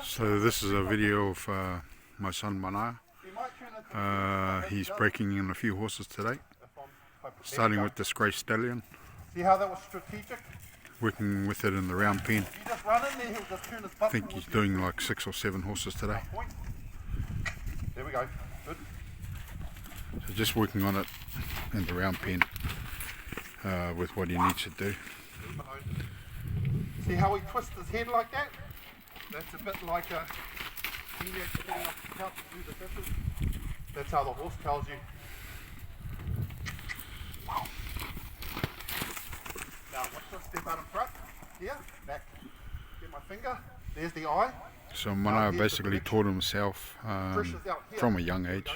So this is a video of my son Mana. He's breaking in a few horses today, starting with this grey stallion. See how that was strategic? Working with it in the round pen. You just run in there, he'll just turn his butt. I think he's doing like 6 or 7 horses today. There we go. Good. So just working on it in the round pen with what he needs to do. See how he twists his head like that? That's a bit like a teenage getting off the couch to do the dishes. That's how the horse tells you. Now watch this, step out in front. Here, back. Get my finger. There's the eye. So Mana basically taught himself from a young age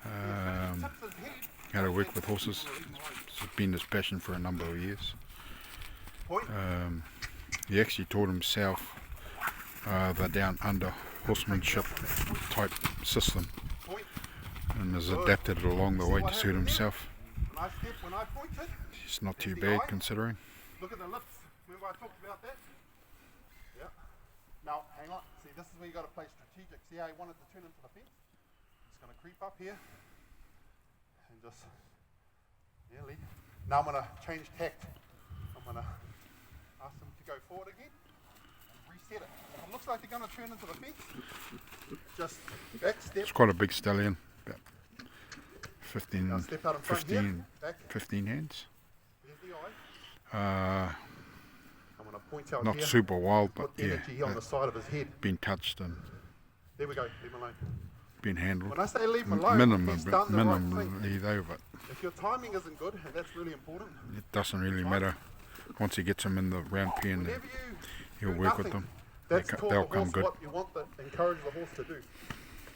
how to work with horses. It's been his passion for a number of years. He actually taught himself the down under horsemanship type system and has adapted it along the way to suit himself. It's not too bad considering. Look at the lips. Remember I talked about that? Yeah. Now hang on. See, this is where you got to play strategic. See how he wanted to turn into the fence? It's going to creep up here and just nearly. Now I'm going to change tact. I'm going to ask them to go forward again and reset it. If it looks like they're going to turn into the fence, just back step. It's quite a big stallion, about 15 hands. I'm going to point out not here, super wild, but yeah, on the side of his head. Been touched and there we go, leave him alone. Been handled. When I say leave him alone, he's done the right thing. Minimally though, but if your timing isn't good, and that's really important, it doesn't really matter. Once he gets them in the round pen, he'll work with them. They'll come good. What you want to encourage the horse to do.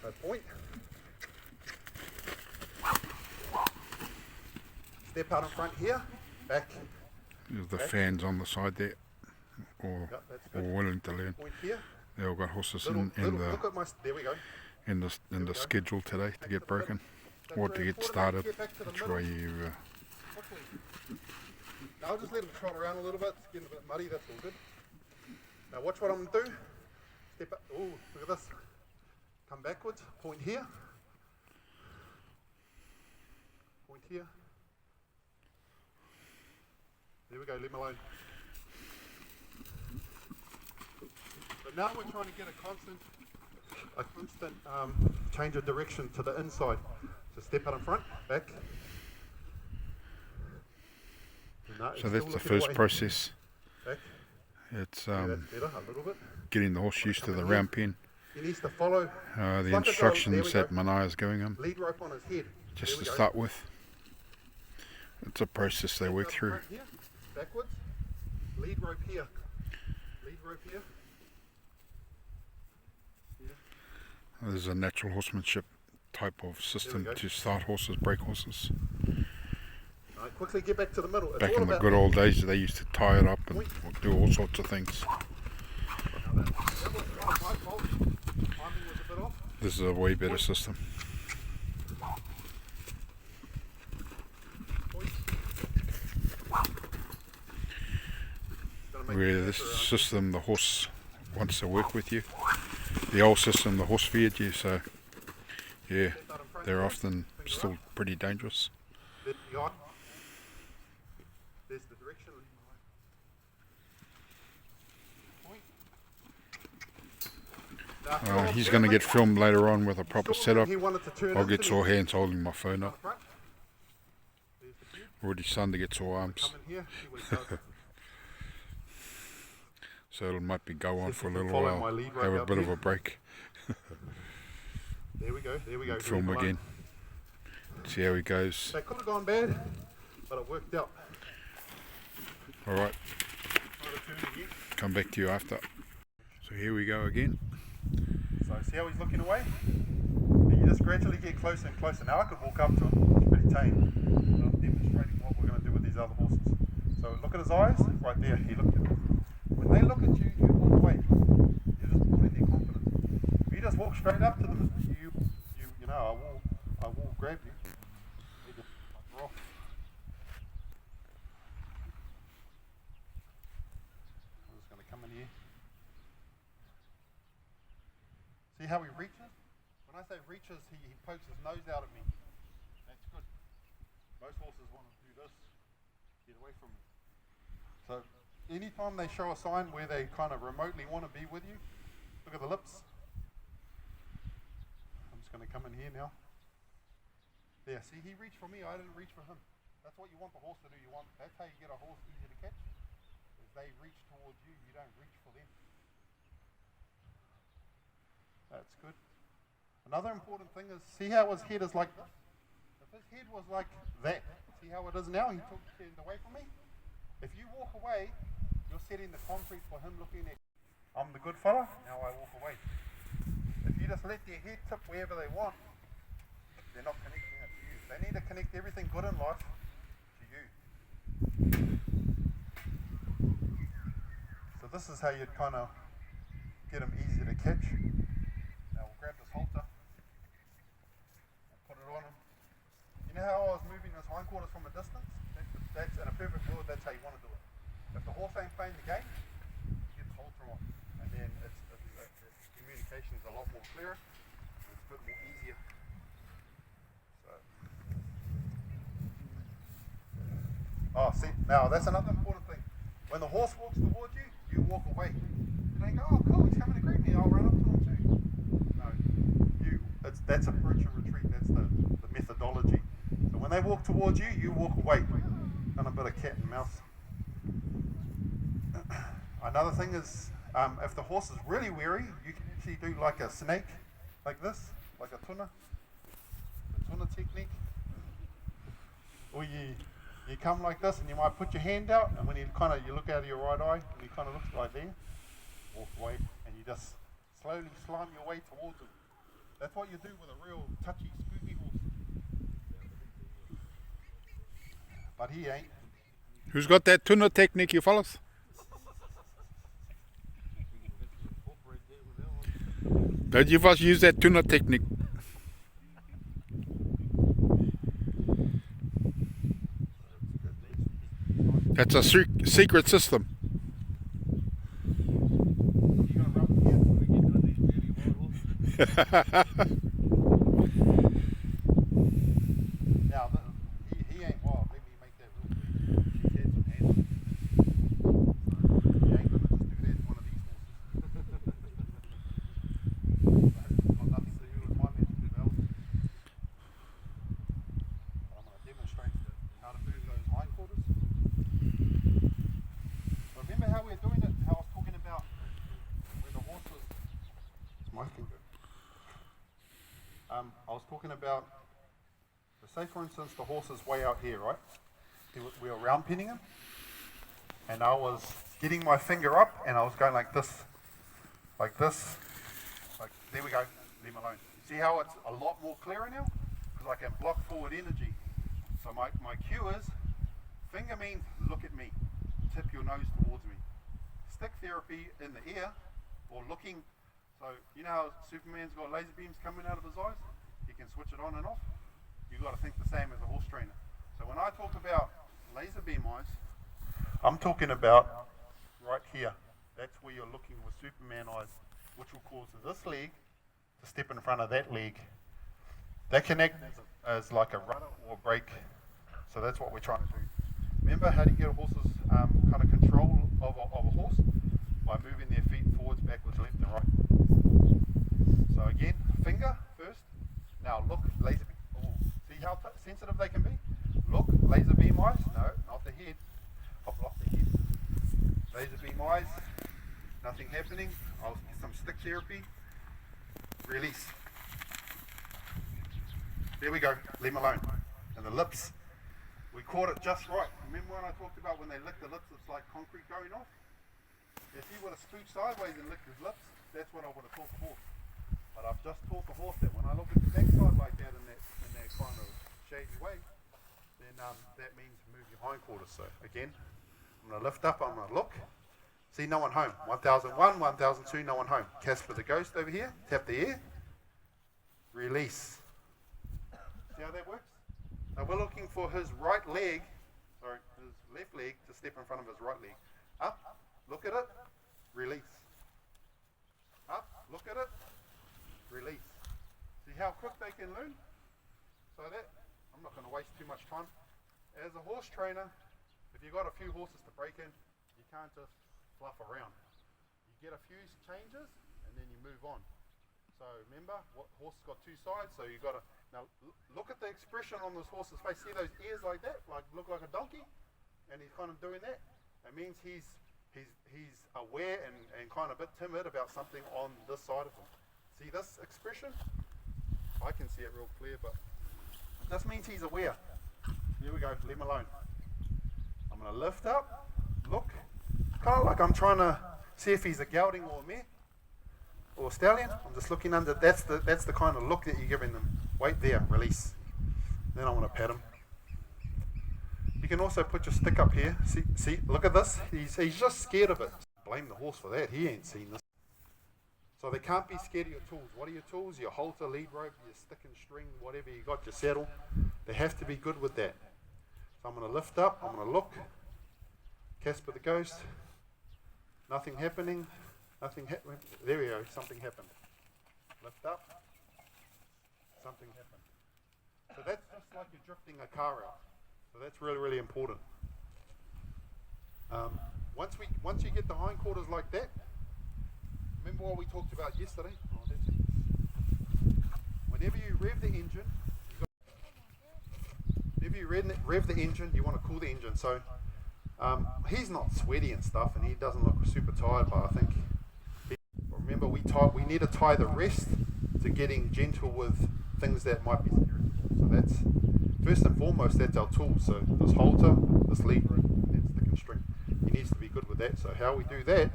So point. Step out in front here, back. There's the fans on the side there, or willing to learn. Point here. They all got horses There we go. in the schedule today to get broken or to get started. Which way you. Now I'll just let him trot around a little bit. It's getting a bit muddy. That's all good. Now watch what I'm going to do. Step up. Oh, look at this. Come backwards. Point here. Point here. There we go, leave him alone. But now we're trying to get a constant change of direction to the inside. So step out in front, back. So that's the first process. Back. It's better, a little bit. getting the horse used to the round pen. He needs to follow the instructions that Mana is giving him. Lead rope on his head. Just to start with. It's a process they work through. Backwards, lead rope here, lead rope here. Yeah. There's a natural horsemanship type of system to start horses, break horses. Right, quickly get back to the middle. Back in the good old days, they used to tie it up and do all sorts of things. This is a way better system. Where this system, the horse wants to work with you. The old system, the horse feared you, so yeah, they're often still pretty dangerous. He's going to get filmed later on with a proper setup. I'll get sore hands holding my phone up. Already starting to get sore arms. So it might be go on for a little while, have a bit of a break. There we go. Film again. See how he goes. That could have gone bad, but it worked out. Alright. Come back to you after. So here we go again. So see how he's looking away? And you just gradually get closer and closer. Now I could walk up to him, he's pretty tame. But I'm demonstrating what we're going to do with these other horses. So look at his eyes, right there, he looked at them. When they look at you, you walk away. You're just building their confidence. If you just walk straight up to them, you know, I will grab you. I'm just going to come in here. See how he reaches? When I say reaches, he pokes his nose out at me. That's good. Most horses want to do this. Get away from me. So anytime they show a sign where they kind of remotely want to be with you, look at the lips. I'm just going to come in here now. There, see, he reached for me, I didn't reach for him. That's what you want the horse to do. That's how you get a horse easy to catch. Is they reach towards you, you don't reach for them. That's good. Another important thing is, see how his head is like this? If his head was like that, see how it is now? He turned away from me. If you walk away, you're setting the concrete for him looking at, I'm the good fella, now I walk away. If you just let their head tip wherever they want, they're not connecting it to you. They need to connect everything good in life to you. So this is how you'd kind of get them easy to catch. Now we'll grab this halter. We'll put it on him. You know how I was moving his hindquarters from a distance? That's in a perfect world, that's how you want to do it. If the horse ain't playing the game, you get the halter on. And then it's communication is a lot more clearer. It's a bit more easier. Oh, see, now that's another important thing. When the horse walks towards you, you walk away. You don't go, oh cool, he's coming to greet me, I'll run up to him too. No, that's approach and retreat, that's the methodology. So when they walk towards you, you walk away. And a bit of cat and mouse. Another thing is, if the horse is really weary, you can actually do like a snake, like this, like a tuna. The tuna technique. Or you come like this and you might put your hand out, and when you look out of your right eye and he kind of looks right there, walk away and you just slowly slime your way towards him. That's what you do with a real touchy, spooky horse. But he ain't. Who's got that tuna technique, you fellas? Don't you fellas use that tuna technique? That's a secret system. Now, he ain't wild. Let me make that real clear. She's had some hands. He ain't going to just do that to one of these horses. Got nothing to do with my mental development. I'm going to demonstrate how to move those hindquarters. Remember how we're doing it, how I was talking about when the horse was... It's my finger. I was talking about, say for instance the horse is way out here, right? We were round pinning him, and I was getting my finger up and I was going like this, like there we go, leave him alone. See how it's a lot more clearer now? Because I can block forward energy. So my cue is, finger means look at me, tip your nose towards me. Stick therapy in the ear, or looking. So you know how Superman's got laser beams coming out of his eyes? He can switch it on and off. You've got to think the same as a horse trainer. So when I talk about laser beam eyes, I'm talking about right here. That's where you're looking with Superman eyes, which will cause this leg to step in front of that leg. They connect as like a rudder or a brake. So that's what we're trying to do. Remember how do you get a horse's kind of control of a horse? By moving their feet forwards, backwards, left and right. So again, finger first. Now look, laser beam. Ooh. See how sensitive they can be? Look, laser beam eyes. No, not the head. I'll block the head. Laser beam eyes. Nothing happening. I'll get some stick therapy. Release. There we go. Leave them alone. And the lips. We caught it just right. Remember when I talked about when they lick the lips, it's like concrete going off? If he would have spooked sideways and licked his lips, that's what I would have taught the horse. But I've just taught the horse that when I look at the backside like that in that kind of shady way, then that means move your hindquarters. So again, I'm going to lift up, I'm going to look. See, no one home. 1001, 1002, no one home. Casper the ghost over here, tap the air. Release. See how that works? Now we're looking for his left leg to step in front of his right leg. Up, look at it, release. Up, look at it, quick they can learn. So that, I'm not going to waste too much time. As a horse trainer, if you've got a few horses to break in, you can't just fluff around. You get a few changes and then you move on. So remember, what horse has got two sides, so you got to, now look at the expression on this horse's face. See those ears like that, like look like a donkey? And he's kind of doing that. It means he's aware and kind of a bit timid about something on this side of him. See this expression? I can see it real clear, but this means he's aware. Here we go, leave him alone. I'm going to lift up, look, kind of like I'm trying to see if he's a gelding or a mare or a stallion. I'm just looking under, that's the kind of look that you're giving them. Wait there, release. Then I want to pat him. You can also put your stick up here. See, look at this. He's just scared of it. Blame the horse for that. He ain't seen this. So they can't be scared of your tools. What are your tools? Your halter, lead rope, your stick and string, whatever you got, your saddle. They have to be good with that. So I'm going to lift up. I'm going to look. Casper the ghost. Nothing happening. Nothing happening. There we go. Something happened. Lift up. Something happened. So that's just like you're drifting a car out. So that's really, really important. Once you get the hindquarters like that, remember what we talked about yesterday? Oh, that's it. Whenever you rev the engine, rev the engine, you want to cool the engine. So he's not sweaty and stuff, and he doesn't look super tired. But I think remember we need to tie the rest to getting gentle with things that might be scary. So that's first and foremost, that's our tool. So this halter, this lead rope, and stick and string. He needs to be good with that. So how we do that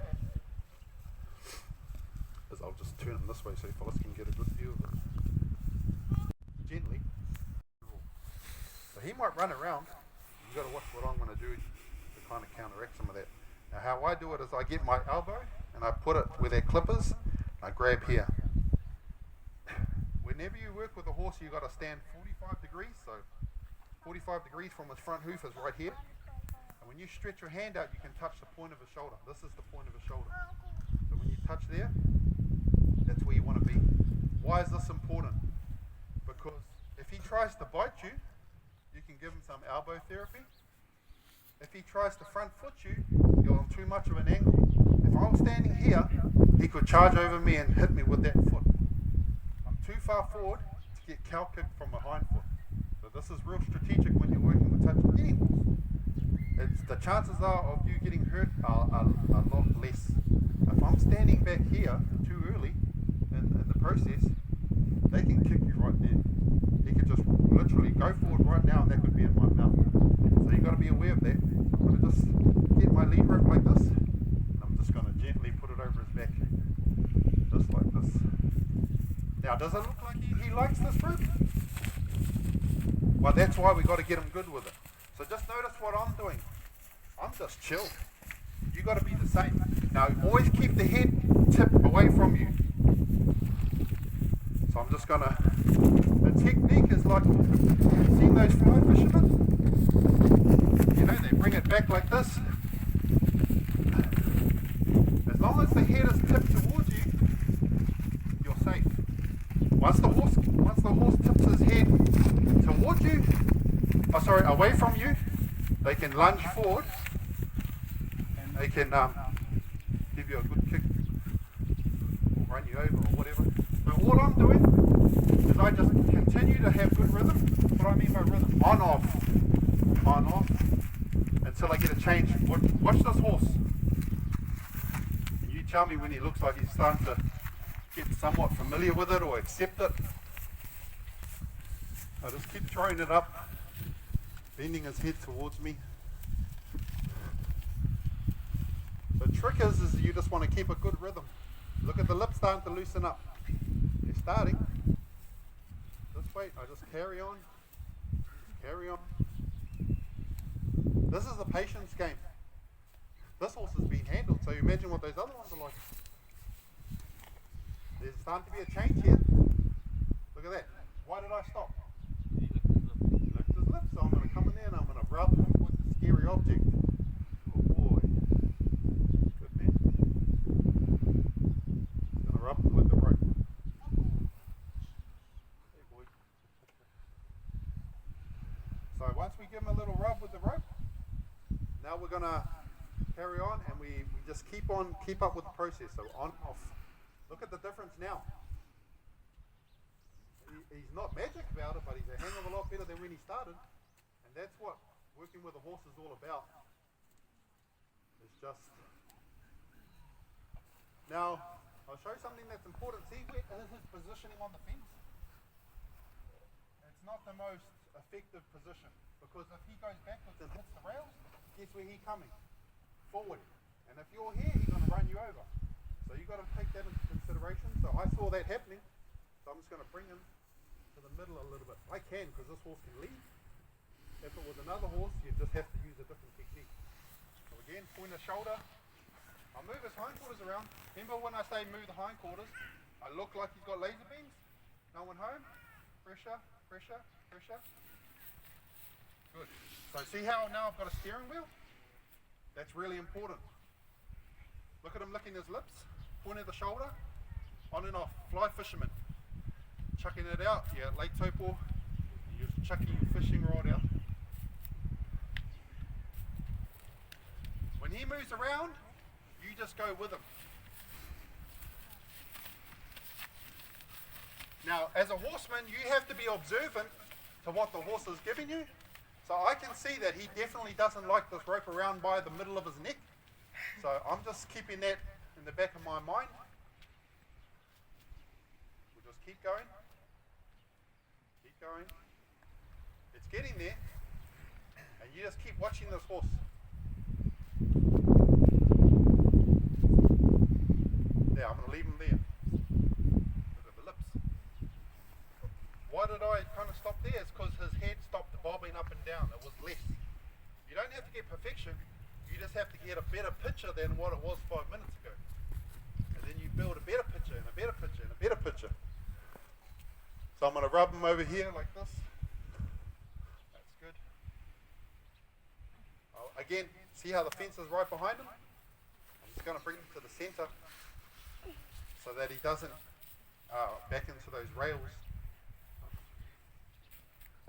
is I'll just turn him this way so fellas can get a good view of it. Gently. So he might run around. You've got to watch what I'm going to do to kind of counteract some of that. Now how I do it is I get my elbow and I put it where their clippers. I grab here. Whenever you work with a horse, you've got to stand 45 degrees. So 45 degrees from his front hoof is right here. And when you stretch your hand out, you can touch the point of his shoulder. This is the point of his shoulder. So when you touch there, that's where you want to be. Why is this important? Because if he tries to bite you, you can give him some elbow therapy. If he tries to front foot you, you're on too much of an angle. If I'm standing here, he could charge over me and hit me with that foot. I'm too far forward to get cow kicked from the hind foot. So this is real strategic when you're working with touch any horse. The chances are of you getting hurt are a lot less. If I'm standing back here too early in the process, they can kick you right there. He could just literally go forward right now and that could be in my mouth. So you've got to be aware of that. I'm going to just get my lead rope like this and I'm just going to gently put it over his back. Just like this. Now does it look like he likes this rope? Well, that's why we got to get him good with it. So just notice what I'm doing. I'm just chill. You got to be the same. Now always keep the head tip away from you. So I'm just gonna. The technique is like, you seen those fly fishermen? You know, they bring it back like this. As long as the head is tipped towards you, you're safe. Once the horse tips his head towards you, away from you, they can lunge forward and they can give you a good kick or run you over or whatever. So all I'm doing is I just continue to have good rhythm. What I mean by rhythm, on off, until I get a change. Watch this horse. And you tell me when he looks like he's starting to get somewhat familiar with it or accept it. I just keep throwing it up, bending his head towards me. The trick is you just want to keep a good rhythm. Look at the lips starting to loosen up. They're starting. Just wait, I just carry on. Carry on. This is a patience game. This horse has been handled, so you imagine what those other ones are like. There's starting to be a change here. Look at that. Why did I stop? Licked his lips, so I'm going to come in there and I'm going to rub him with the scary object. Oh boy. Good man. I'm going to rub him with the rope. There we give him a little rub with the rope, now we're going to carry on, and we just keep up with the process. So on, off. Look at the difference now. He's not magic about it, but he's a hang of a lot better than when he started. And that's what working with a horse is all about. It's just... Now, I'll show you something that's important. See where is his positioning on the fence? It's not the most effective position, because if he goes backwards and hits the rails, guess where he's coming? Forward. And if you're here, he's going to run you over. So you've got to take that into consideration. So I saw that happening, so I'm just going to bring him to the middle a little bit. I can, because this horse can lead. If it was another horse, you'd just have to use a different technique. So again, point the shoulder. I'll move his hindquarters around. Remember when I say move the hindquarters, I look like he's got laser beams. Going home. Pressure, pressure, pressure. Good. So see how now I've got a steering wheel? That's really important. Look at him licking his lips. Point at the shoulder. On and off. Fly fisherman. Chucking it out. Yeah, late topor. You're chucking your fishing rod out. When he moves around, you just go with him. Now, as a horseman, you have to be observant to what the horse is giving you. So I can see that he definitely doesn't like this rope around by the middle of his neck. So I'm just keeping that in the back of my mind. We'll just keep going. Keep going. It's getting there. And you just keep watching this horse. There, I'm going to leave him there. Look at the lips. Why did I kind of stop there? It's because his head stopped bobbing up and down. It was less. You don't have to get perfection. You just have to get a better picture than what it was 5 minutes ago. And then you build a better picture and a better picture and a better picture. So I'm going to rub him over here like this. That's good. Again, see how the fence is right behind him? I'm just going to bring him to the center so that he doesn't back into those rails.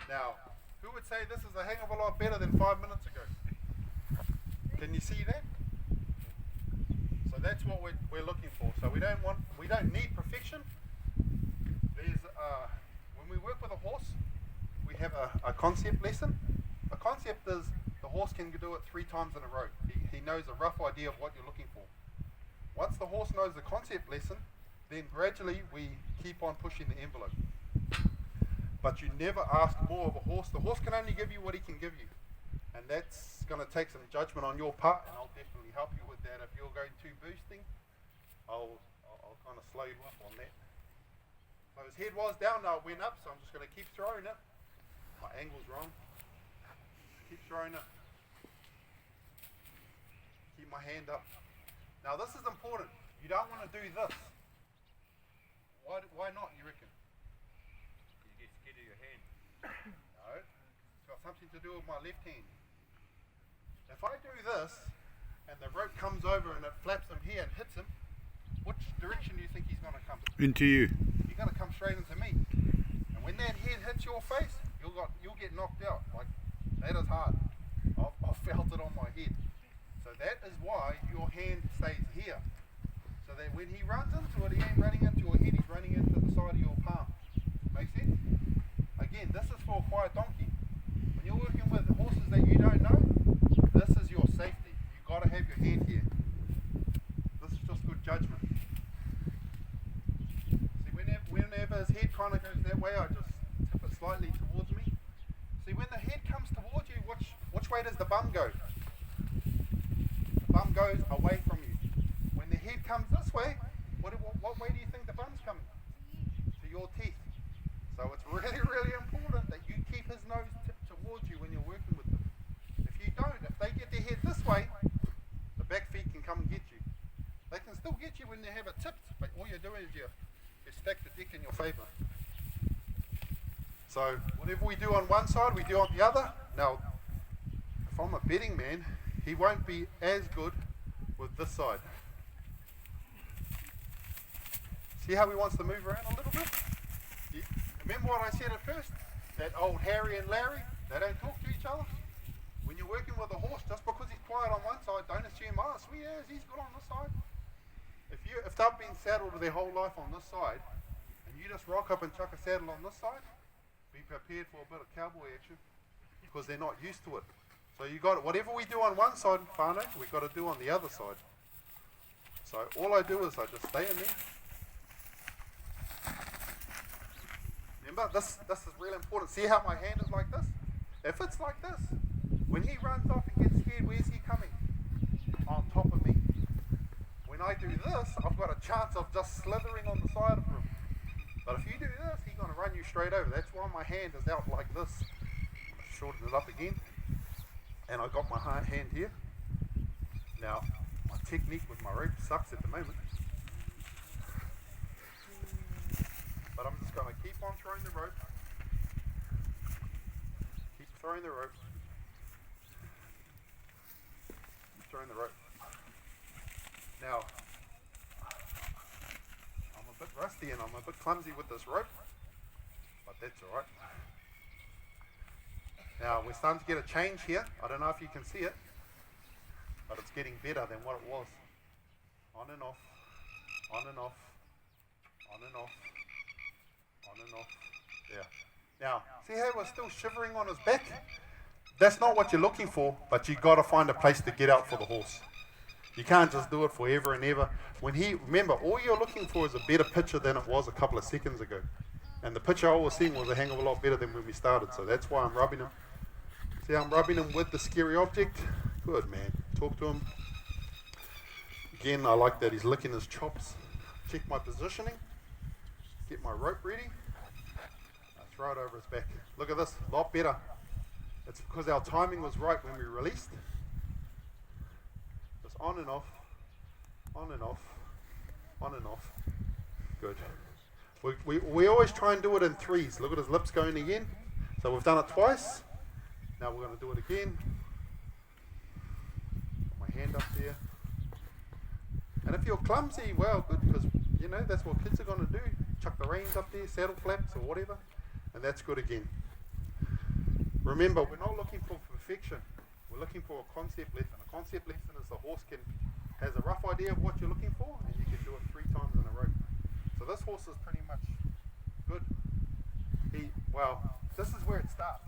Now, who would say this is a hang of a lot better than 5 minutes ago? Can you see that? So that's what we're looking for. So we don't need perfection. There's when we work with a horse, we have a concept lesson. A concept is the horse can do it 3 times in a row. He knows a rough idea of what you're looking for. Once the horse knows the concept lesson, then gradually we keep on pushing the envelope. But you never ask more of a horse. The horse can only give you what he can give you. And that's going to take some judgment on your part, and I'll definitely help you with that. If you're going too boosting, I'll kind of slow you up on that. So his head was down, now it went up, so I'm just going to keep throwing it. My angle's wrong. Keep throwing it. Keep my hand up. Now this is important. You don't want to do this. Why not, you reckon? You get scared of your hand. No. It's got something to do with my left hand. If I do this, and the rope comes over and it flaps him here and hits him, which direction do you think he's going to come? Into you. He's going to come straight into me. And when that head hits your face, you'll get knocked out. Like, that is hard. I've felt it on my head. So that is why your hand stays here. So that when he runs into it, he ain't running into your head, he's running into the side of your palm. Make sense? Again, this is for a quiet donkey. When you're working with horses that you don't know, this is your safety. You've got to have your hand here. This is just good judgment. See, whenever his head kind of goes that way, I just tip it slightly towards me. See, when the head comes towards you, which way does the bum go? The bum goes away from you. When the head comes this way, what way do you think the bum's coming? To your teeth. So it's really, really important that you keep his nose tipped towards you when you're working with them. If you don't, if they get their head this way, the back feet can come and get you. They can still get you when they have it tipped, but all you're doing is you stack the deck in your favour. So whatever we do on one side, we do on the other. Now, if I'm a betting man, he won't be as good with this side. See how he wants to move around a little bit? Remember what I said at first? That old Harry and Larry? They don't talk to each other. When you're working with a horse, just because he's quiet on one side, don't assume, oh, sweet as he's good on this side. If they've been saddled their whole life on this side, and you just rock up and chuck a saddle on this side, be prepared for a bit of cowboy action, because they're not used to it. So you got whatever we do on one side, whānau, we've got to do on the other side. So all I do is I just stay in there. Remember, this is really important. See how my hand is like this? If it's like this, when he runs off and gets scared, where's he coming? On top of me. When I do this, I've got a chance of just slithering on the side of him. But if you do this, he's going to run you straight over. That's why my hand is out like this. Shorten it up again. And I've got my hand here. Now, my technique with my rope sucks at the moment. But I'm just going to keep on throwing the rope. Keep throwing the rope. Keep throwing the rope. Now, I'm a bit rusty and I'm a bit clumsy with this rope, but that's alright. Now, we're starting to get a change here. I don't know if you can see it, but it's getting better than what it was. On and off, on and off, on and off, on and off. There. Now, see how we're still shivering on his back? That's not what you're looking for, but you've got to find a place to get out for the horse. You can't just do it forever and ever. Remember, all you're looking for is a better picture than it was a couple of seconds ago. And the picture I was seeing was a hang of a lot better than when we started, so that's why I'm rubbing him. See how I'm rubbing him with the scary object? Good, man. Talk to him. Again, I like that he's licking his chops. Check my positioning. Get my rope ready. I throw it over his back. Look at this, a lot better. It's because our timing was right when we released. Just on and off, on and off, on and off. Good. We always try and do it in threes. Look at his lips going again. So we've done it twice. Now we're going to do it again. Put my hand up there. And if you're clumsy, well, good, because you know that's what kids are going to do. Chuck the reins up there, saddle flaps or whatever, and that's good again. Remember, we're not looking for perfection. We're looking for a concept lesson. A concept lesson is the horse has a rough idea of what you're looking for, and you can do it 3 times in a row. So this horse is pretty much good. This is where it starts.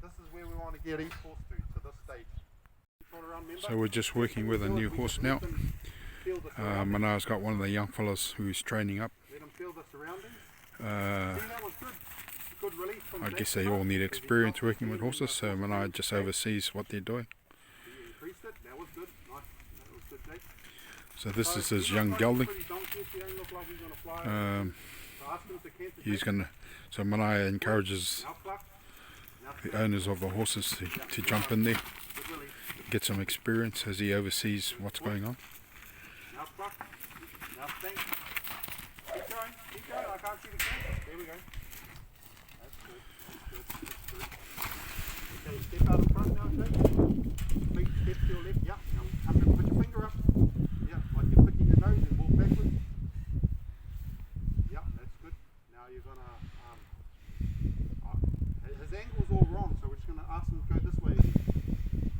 This is where we want to get each horse to this stage. So we're just working with a new horse now. Mana's got one of the young fellas who's training up. Let him feel the surroundings. See, that was good. Good release from I guess they all need experience working with horses, so Mana just oversees what they're doing. Increased it. That was good. Nice. That was good, Jake. So this is his young gelding. So Manaya encourages the owners of the horses to jump in there, get some experience as he oversees what's going on. Now pluck. Now sting. Keep going. Keep going. I can't see the camera. There we go. That's good. That's good. That's good. Okay, step out in front now, Jake. Feet step to your left. Yeah. Now come and put your finger up. Yeah, like you're picking your nose and walk backwards. Yeah, that's good. Now you're gonna his angle's all wrong, so we're just gonna ask him to go this way.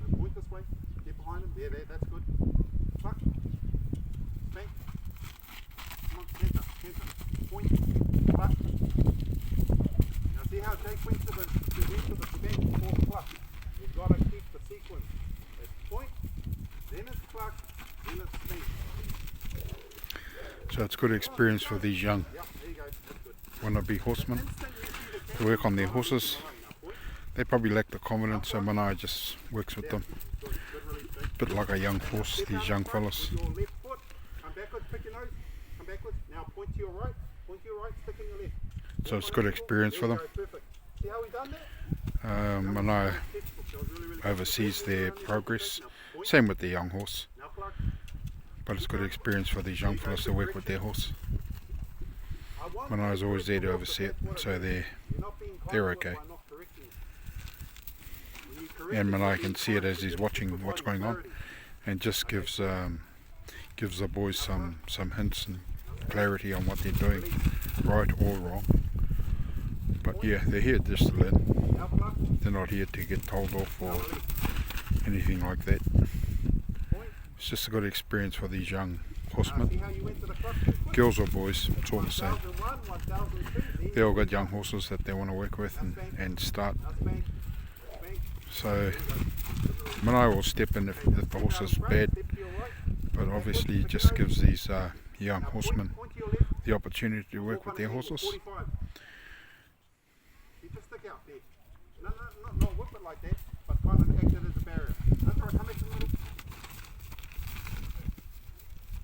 So point this way, get behind him. There, that's good. Pluck. Spank. Come on, canter. Point. Pluck. Now see how Jake went to the spank before pluck. You've got to keep the sequence. It's point, then it's pluck, then it's spank. So it's good experience for these young wannabe horsemen to work on their horses. They probably lack the confidence, so Manai just works with them. A bit like a young horse, these young fellas. Your left foot, come backwards, pick your nose, come backwards. Now point to your right, stick in your left. So it's good experience for them. See how we done that? Manai oversees their progress, same with the young horse. But it's good experience for these young fellas to work with their horse. Manai's always there to oversee it, so they're okay. And Manai can see it as he's watching what's going on, and just gives the boys some hints and clarity on what they're doing, right or wrong. But yeah, they're here just to learn. They're not here to get told off or anything like that. It's just a good experience for these young horsemen. See how you went to the club too quick? Girls or boys, it's all the same. 1001, 1002, They all got young horses that they want to work with and start. bank. So Manai will step in if the horse is bad, Step to your right. but obviously it just gives these young horsemen Point to your left. the opportunity to work with their Angle, horses. 45. Keep your stick out there. No, whip it like that, but kind of act it as a barrier. That's right, come back to the middle.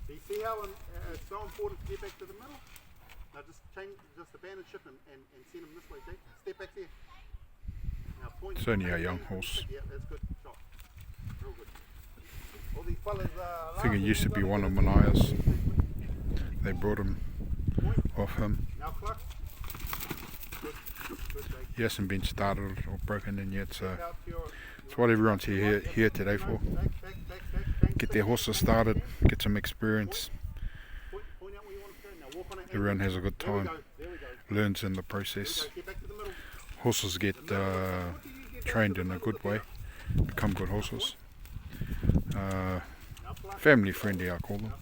Do you see how it's so important to get back to the middle? Now just change, just abandon ship and send them this way, Jake. Step back there. Now point. It's only a young horse. Yeah, that's good. Shot. Real good. All these fellas, I think it used to be one of Manai's. They brought him off him. now cluck. Good, Jake. He hasn't been started or broken in yet, so Out to your it's what everyone's here today for. back. Get their horses started, get some experience. Point out where you want to go. Now walk on an Everyone angle. has a good There we time, go. There we go. learns in the process. Get back to the middle. Horses get trained in a good way, become good horses. Now cluck. Family friendly, I call them.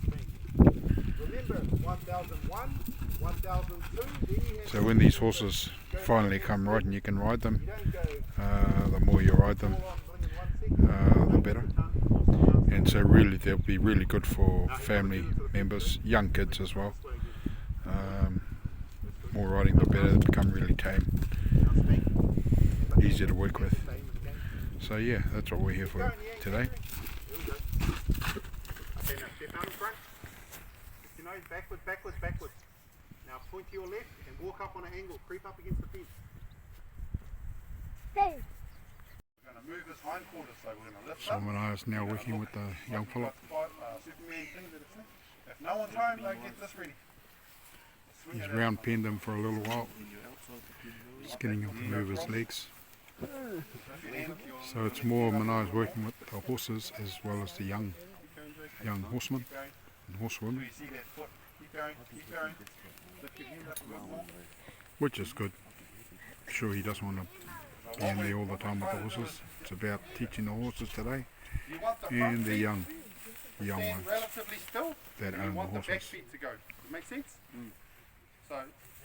Remember, 1001, 1002. Then you have So when these horses finally come right and you can ride them, you don't go the more you ride them, all on bling in one second. the better. And so really they'll be really good for family members, young kids as well. More riding the better, they become really tame, easier to work with. So yeah, that's what we're here for today. Okay, now step out in front. You know, backwards. Now point to your left and walk up on an angle. Creep up against the fence. We're going to move his hindquarters, so we're going to lift So up. Manai is now working with the young fella. Superman thing that it's in. If no one's home, don't get this ready. Swing He's it out. round penned him for a little while, just getting him to move his legs. So it's more Manai's working with the horses as well as the young horsemen and horsewomen, You see that foot? Keep going. Lift your hand up a bit more. which is good. Sure, he doesn't want to be in there all the time with the horses. It's about teaching the horses today You want the front and the feet young stand ones relatively still. that You own the want the back horses. feet to go. Does it make sense? So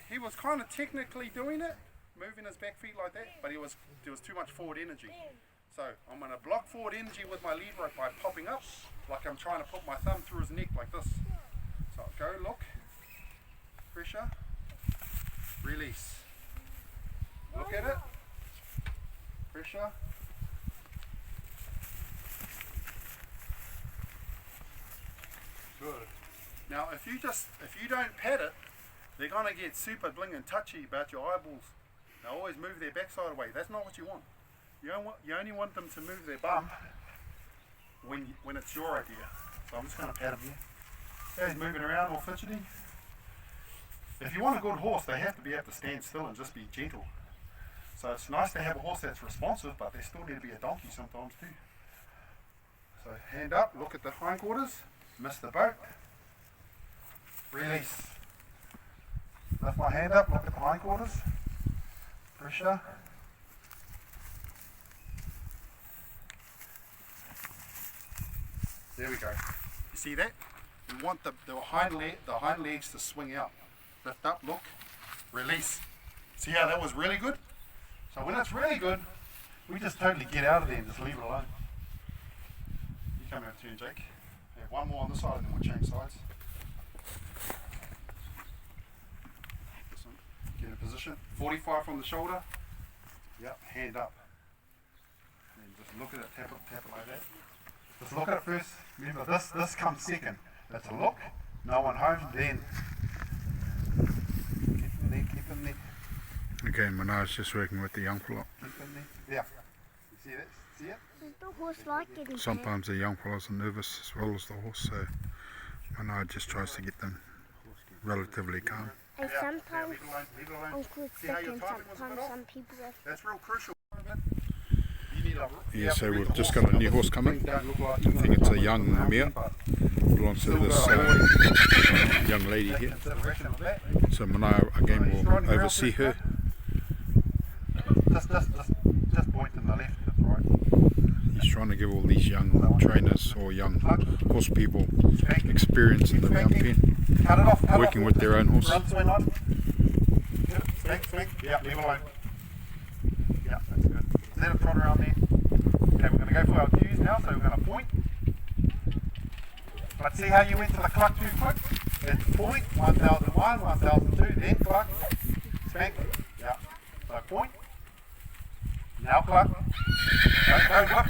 he was kind of technically doing it, moving his back feet like that, but there was too much forward energy. So I'm going to block forward energy with my lead rope by popping up, like I'm trying to put my thumb through his neck like this. So go, look, pressure, release. Look at it, pressure. Good. Now if you don't pat it, they're gonna get super bling and touchy about your eyeballs. They always move their backside away. That's not what you want. You only want them to move their bum when it's your idea. So I'm just gonna pat him here. He's moving around all fidgety. If you want a good horse, they have to be able to stand still and just be gentle. So it's nice to have a horse that's responsive, but they still need to be a donkey sometimes too. So hand up, look at the hindquarters, miss the boat, release. Lift my hand up, look at the hindquarters, pressure. There we go. You see that? You want the hind legs to swing out. Lift up, look, release. See how that was really good? So when it's really good, we just totally get out of there and just leave it alone. You come out turn, Jake. Have one more on this side and then we'll change sides. This one. Get in position. 45 from the shoulder. Yep, hand up. And just look at it, tap it like that. Just look at it first. Remember, this comes second. That's a look. No one home, then. Keep in there. Okay, Manai's just working with the young fella. Keep in there. Yeah. You see that? See it? The horse like getting Sometimes the young fellas are nervous as well as the horse, so Manai just tries to get them relatively calm. and Yeah, sometimes leave it alone, leave it alone. Uncle See how sick your and timing was a bit sometimes off? some people are That's real crucial. You need a, Yeah, so we've just got a new horse coming. I think it's a young mare. Belongs to this young lady here. So Manai again will oversee her. Just point. He's trying to give all these young trainers or young horse people experience in the round pen, Cut it off. working with their own horse. Front swing on. Spank, spank. Yeah, leave it alone. Yeah, that's good. Let it trot around there. Okay, we're going to go for our cues now, so we're going to point. But see how you went to the cluck too quick? It's point, 1001, 1002, then cluck, spank. Yeah, so point. Now cluck. Don't whip.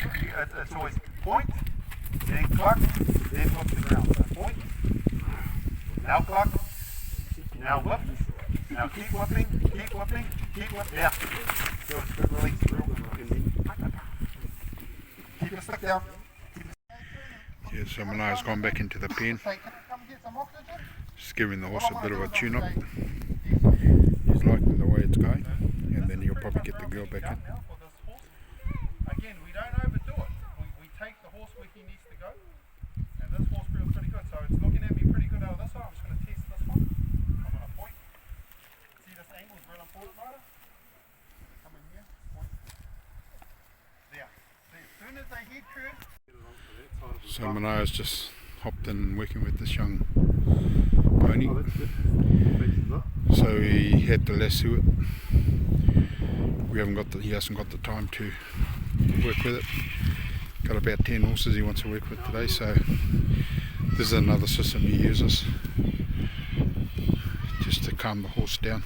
It's always point, then cluck, then whip the ground. So point. Now cluck. Now whip. Now keep whipping, keep whipping, keep whipping. Yeah. Good release. Real good release. Keep your stick down. Yeah, so Manaya's gone back into the pen, Say, can you come get some oxygen? just giving the horse a bit of a tune-up. He's liking the way it's going, and then he'll probably get the girl back in. Now for this horse. Again, we don't overdo it. We take the horse where he needs to go. And this horse feels pretty good. So it's looking at me pretty good out of this one. I'm just going to test this one. I'm going to point. See, this angle is real important, right? Come in here. Point. There. See, as soon as they head curve. So Manaya's just hopped in working with this young pony. So he had to lasso it. He hasn't got the time to work with it. Got about 10 horses he wants to work with today, so this is another system he uses just to calm the horse down.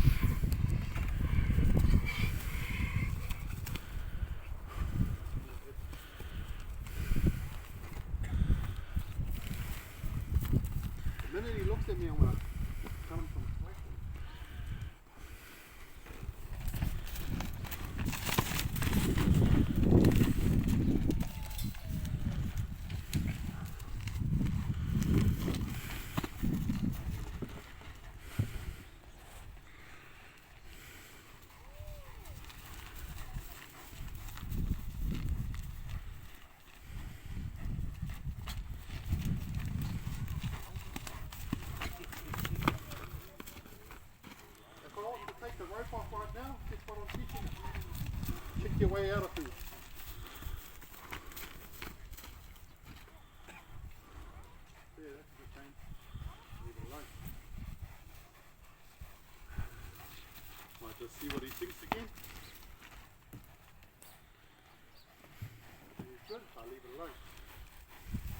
The minute he looks at me, I'm going to tell him some slack. If I want to take the rope off right now, guess what I'm teaching you? Check your way out of things. Yeah, that's a good change. Leave it alone. Might just see what he thinks again. He's good, I'll leave it alone.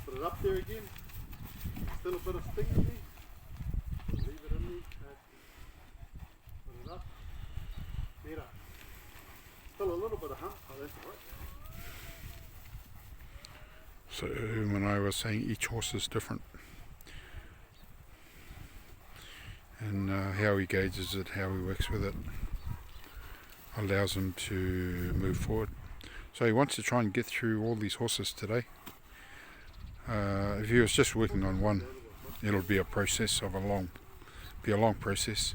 Put it up there again. Still a bit of sting in there. Leave it in there. Put it up. Better. Still a little bit of hump, but that's alright. So when I was saying each horse is different, and how he gauges it, how he works with it, allows him to move forward. So he wants to try and get through all these horses today. If he was just working on one, it'll be a process of a long process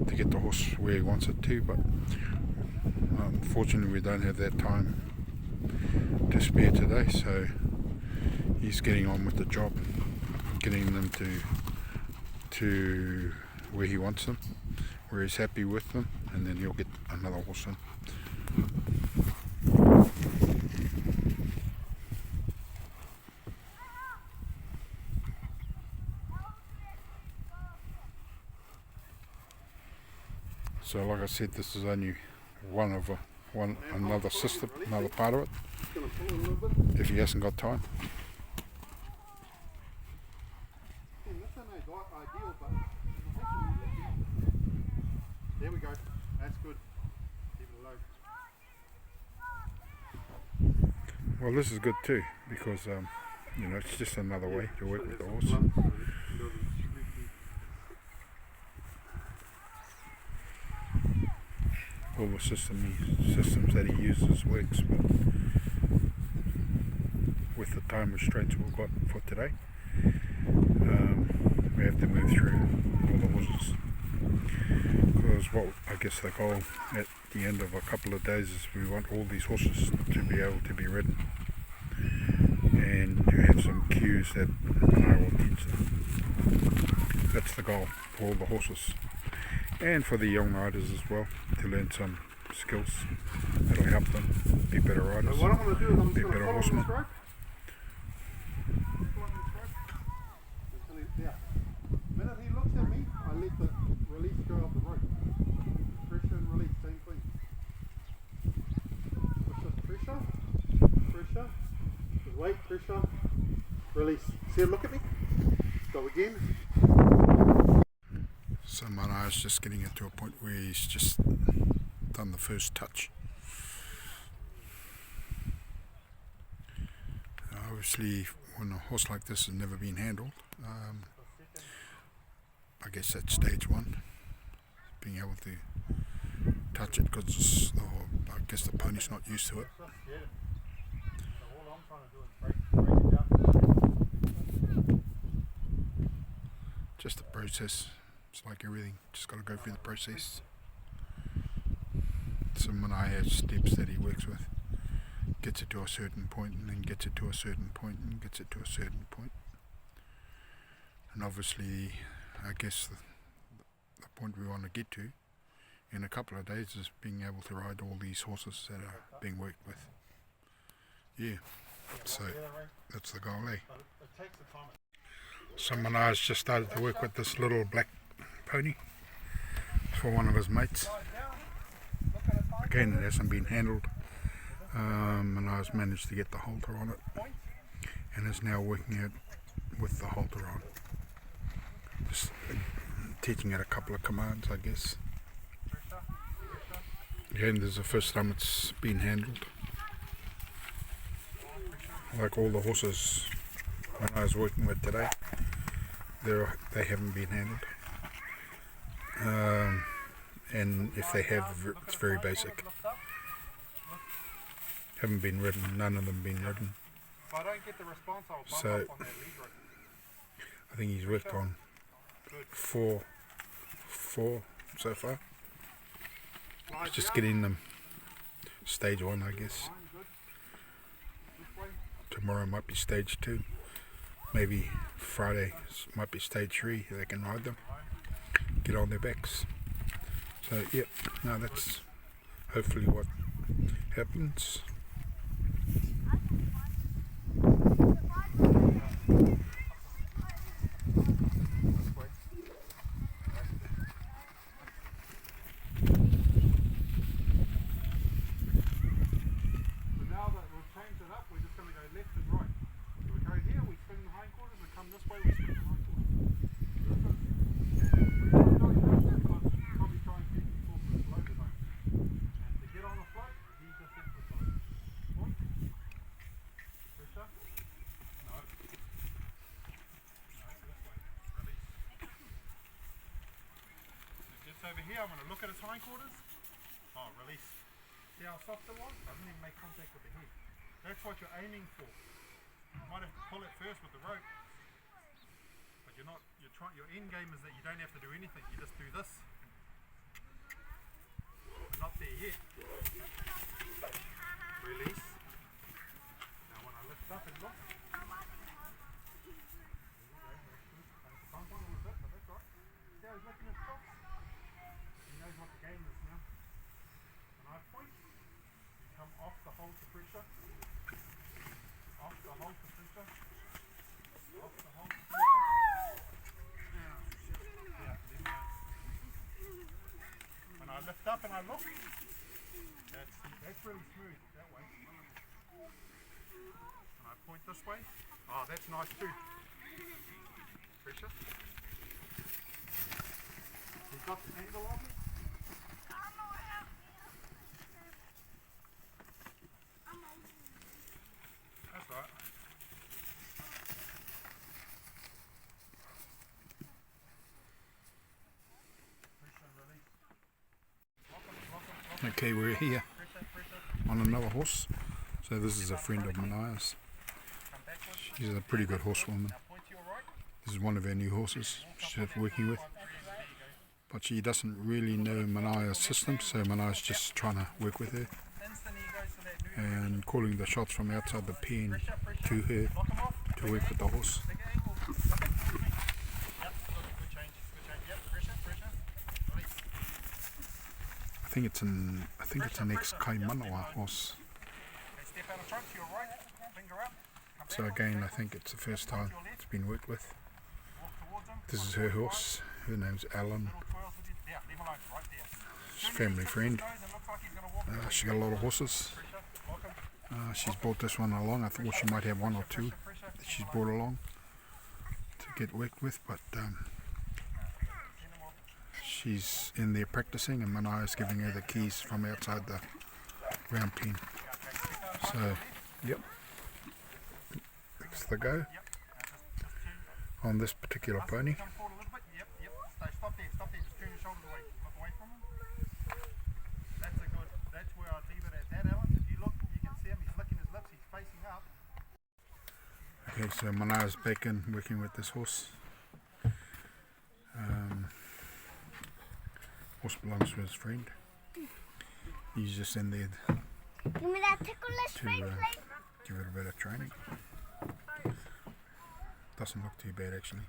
to get the horse where he wants it to, but unfortunately we don't have that time to spare today, so he's getting on with the job, getting them to where he wants them, where he's happy with them, and then he'll get another horse in. So like I said, this is only another system, another part of it, Just going to pull a little bit. if he hasn't got time. This ain't ideal, but there we go. That's good. Leave it alone. Well, this is good too, because it's just another way to work with the horse. All the systems that he uses works, but with the time restraints we've got for today, we have to move through all the horses. Because I guess the goal at the end of a couple of days is we want all these horses to be able to be ridden and to have some cues that I will teach them. That's the goal for all the horses, and for the young riders as well, to learn some skills. That'll help them be better riders, So what I'm going to do is I'm be just going to better follow horsemen. this rope. Follow this rope until he's there. The minute he looks at me, I let the release go of the rope. Pressure and release, same thing. Push up, pressure, pressure, just wait, pressure, release. See him look at me? Go again. So Mana's just getting it to a point where he's just done the first touch. Obviously, when a horse like this has never been handled, I guess that's stage one, being able to touch it, because I guess the pony's not used to it. Just a process. It's like everything, just got to go through the process. So Mana has steps that he works with, gets it to a certain point, and then gets it to a certain point, and gets it to a certain point. And obviously, I guess the point we want to get to in a couple of days is being able to ride all these horses that are being worked with. Yeah, so that's the goal, eh? So Mana's just started to work with this little black pony for one of his mates. Again, it hasn't been handled. Mana's managed to get the halter on it and is now working it with the halter on. Just teaching it a couple of commands, I guess. Again, this is the first time it's been handled. Like all the horses Mana's working with today, they haven't been handled. And if they have, it's very basic. Haven't been ridden, none of them been ridden. So I think he's worked on four so far. Just getting them stage one, I guess. Tomorrow might be stage 2. Maybe Friday might be stage 3. They can ride them, get on their backs. So yeah, no, that's hopefully what happens. Over here, I'm going to look at his hindquarters. Oh, release. See how soft it was? I didn't even make contact with the head. That's what you're aiming for. You might have to pull it first with the rope, but you're not. Your end game is that you don't have to do anything. You just do this. We're not there yet. Release. Now when I lift up and look. Bump on a little bit, but that's right. See how he's looking at the top? Knows what the game is now. When I point, you come off the halter pressure, off the halter pressure, off the halter pressure. Yeah, when I lift up and I look, that's really smooth that way. When I point this way, oh, that's nice too. Pressure. You've got the angle on me. That's right. Okay, we're here on another horse. So this is a friend of Mana's. She's a pretty good horsewoman. This is one of our new horses she's working with. But she doesn't really know Mana's system, so Mana's just trying to work with her and calling the shots from outside the pen to her to work with the horse. think it's an ex-Kaimanawa horse. Step out of front to your right, finger up. So again, I think it's the first time it's been worked with. Walk towards him. This is her horse. Her name's Alan. Little twirls with you. There, leave him alone, right there. She's a family friend. Nose, it looks like he's going to walk. She got a lot of horses. Lock him. She's brought this one along. I thought she might have one or two that she's brought along to get worked with, but she's in there practicing, and Manaya's giving her the keys from outside the round pen. So, yep, that's the go on this particular pony. Come forward a little bit. Yep, yep. Stop there, stop there. Just turn your shoulders away. Look away from him. That's a good, that's where I'd leave it at that, Alan. If you look, you can see him. He's licking his lips. He's facing up. Okay, so Manaya's back in working with this horse. Horse belongs to his friend. He's just in there Give me that ticklish to friend, please. give it a bit of training. Doesn't look too bad actually.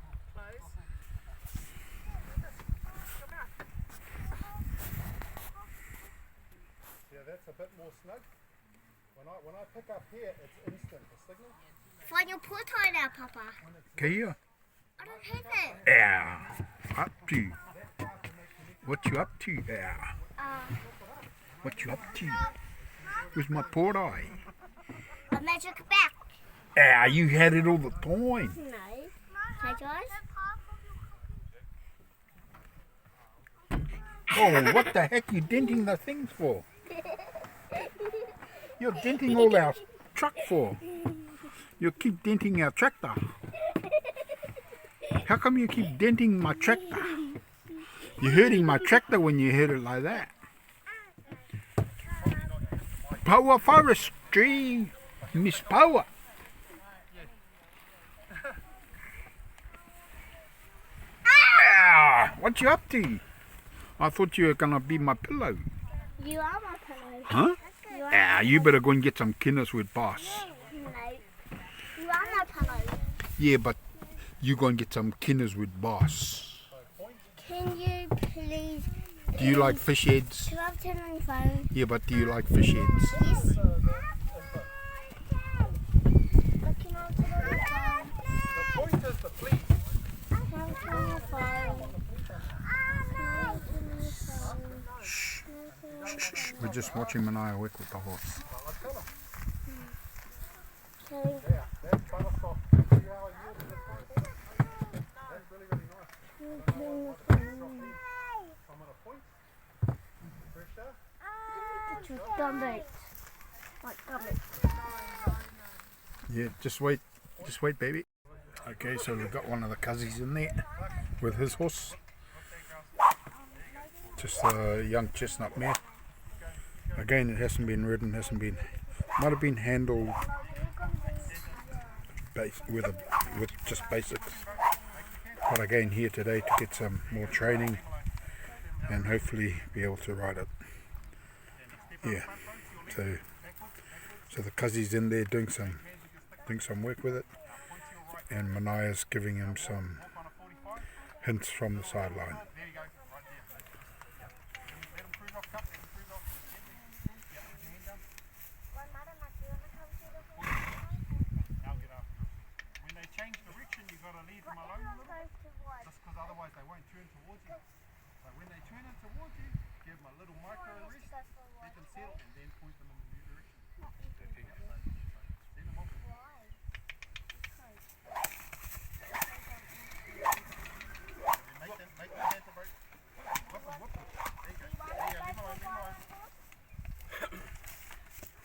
Yeah, that's a bit more snug. When I pick up here, it's instant. The signal. Find your paw tie now, Papa. Kia. I don't have it. Yeah. Up to. What you up to? Yeah. What you up to? Where's my port eye? A magic back. Yeah, you had it all the time. No. Hi, guys. Oh, what the heck are you denting the things for? You're denting all our truck for. You keep denting our tractor. How come you keep denting my tractor? You're hurting my tractor when you hurt it like that. Power Forestry, Miss Power. Ah, what you up to? I thought you were gonna be my pillow. You are my pillow. Huh? You are, Ah, you better go and get some Guinness with boss. no. You are my pillow. Yeah, but you go and get some Guinness with boss. Can you please... Do you like fish heads? Can I turn on your phone? Yeah, but do you like fish heads? Yes. But can I turn on your phone? The point is the please. Can I turn on your phone? Can I turn on your phone? Shh. Shh. We're just watching Manaya work with the horse. So, Yeah, that's buttersoft. See how I yielded this one? That's really, really nice. can you turn your phone? I'm on a point. Pressure. It's your gummit. Like gummit. Yeah, just wait, baby. Okay, so we've got one of the cousins in there with his horse. Just a young chestnut mare. Again, it hasn't been ridden, might have been handled with just basics. But again, here today to get some more training and hopefully be able to ride it. Yeah, so the cousins in there doing some work with it, and Manaya's giving him some hints from the sideline. There you go, right there. Let him cruise off cup, let him cruise off. Yep, put your hand down. Now get up. When they change direction, you've got to leave them alone a little bit, just because otherwise they won't turn towards you. But when they turn in towards you, give them a little micro rest, let them settle, and then point them in the new direction. Send them off. Make them hand to break. Whoop them, whoop them. There you go. There you go. Leave them alone, leave them alone.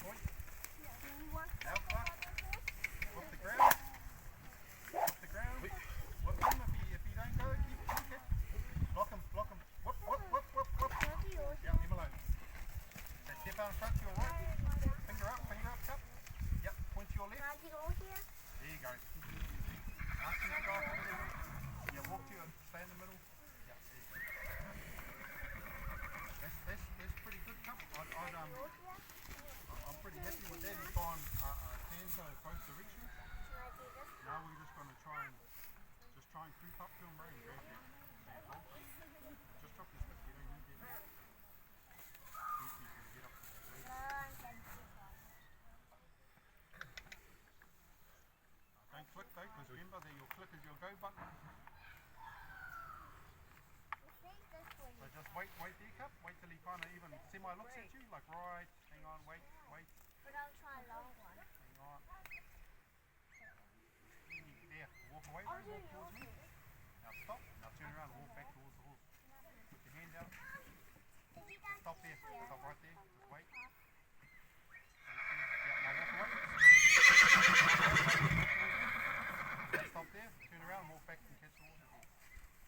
Point. Out back. Whoop the ground. Whoop the ground. Whoop him if he don't go. Keep it. Block him, block him. Whoop, whoop, whoop, whoop, whoop. Yeah, leave him alone. Okay, step out in front to your right. Finger up, cup. Yep, point to your left. There you go. Ask him to go up over there. Yeah, walk to your, stay in the middle. Yeah, there you go. That's pretty good, cup. I'm pretty happy with that. He's gone Tanto both directions. Now we're just going to try and creep up to him, bro, and grab that hold. Just drop your stick, you don't need that. remember that your click is your go button. So just wait there, Cup. Wait till he kind of even semi-looks at you, like right, hang on, wait. But I'll try a long one. Hang on. There, walk away, walk towards me. Now stop. Now turn around and walk back towards the horse. Put your hand down. Stop there. Stop right there. Just wait. Yeah, now walk away. Stop there. Turn around and walk back and catch the horse again.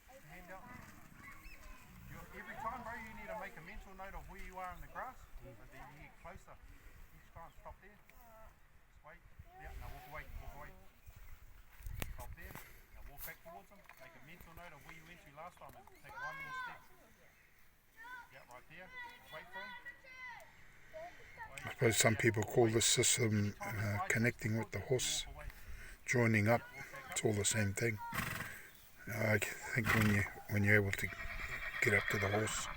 Put your hand down. Every time, bro, you need to make a mental note of where you are in the grass, and then you get closer. Each time, stop there. Just wait. Yeah, now walk away. Stop there. Now walk back towards them. Make a mental note of where you went to last time and take one more step. Yeah, right there. Wait for him. I suppose some people call this system connecting with the horse, joining up. It's all the same thing. I think when you're able to get up to the horse,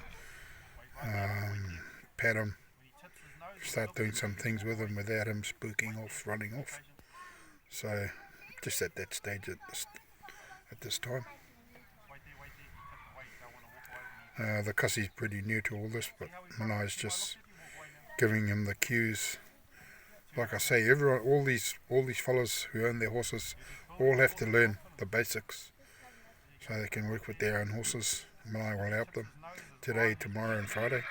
pat him, start doing some things with him without him spooking off, running off. So just at that stage at this time. The cussie's pretty new to all this, but Manai's just giving him the cues. Like I say, all these fellas who own their horses all have to learn the basics so they can work with their own horses. Manai will help them today, tomorrow and Friday,